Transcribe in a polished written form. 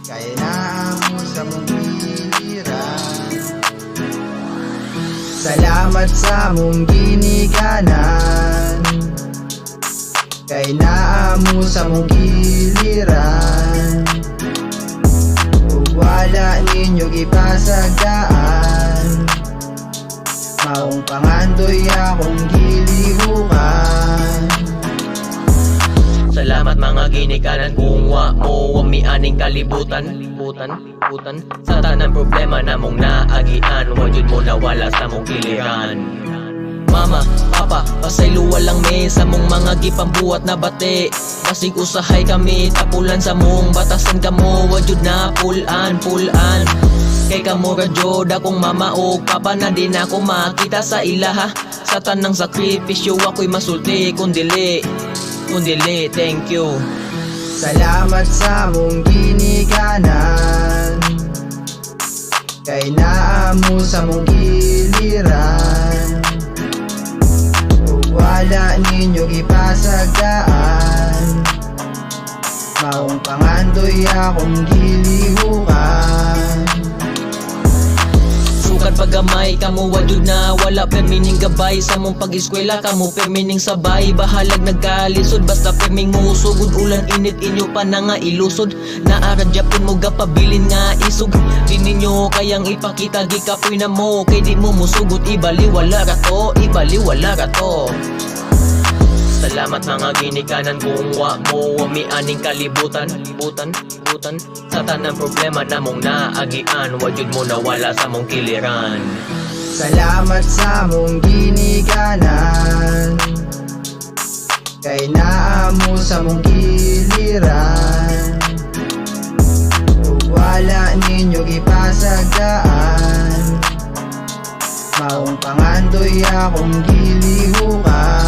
kaya naamo sa mong piliran. Salamat sa mong ginikanan, kay naamo sa mong giliran. Ug wala ninyo gipasagdaan, maong pangandoy akong gilihukan. Salamat mga ginikanan, kung wa mo wami aning kalibutan. Sa tanang problema na mong naagian, wajud mo nawala sa mong giliran. Mama, papa, pasaylo walang may sa mong mga gipambuhat na bate. Basig usahay kami, tapulan sa mong batasan kamo, wajud na pulan. Kay kamo radyod akong mama o papa na din ako makita sa ilaha. Sa tanang sakripisyo ako'y masulti kung dili, thank you. Salamat sa mong ginikanan, kay naamo sa mong giliran. Ug wala ninyo gipasagdaan, maong pangandoy akong gilihukan. Sukat pagamay kamo wajud na wala permining gabay. Sa mong pag-eskwela kamo permining sabay. Bahalag nagkalisod basta perming musugod. Ulan init inyo pa na nga ilusod. Naaradya pun mo gapabilin nga isug. Di ninyo kayang ipakita gikapoy na mo. Kay di mo musugod ibaliwala rato. Salamat mga ginikanan, kung wa mo wami aning kalibutan. Sa tanang problema na mong naagian, wajud mo nawala sa mong kiliran. Salamat sa mong ginikanan, kay naamo sa mong giliran. Ug wala ninyo gipasagdaan, maong pangandoy akong gilihukan.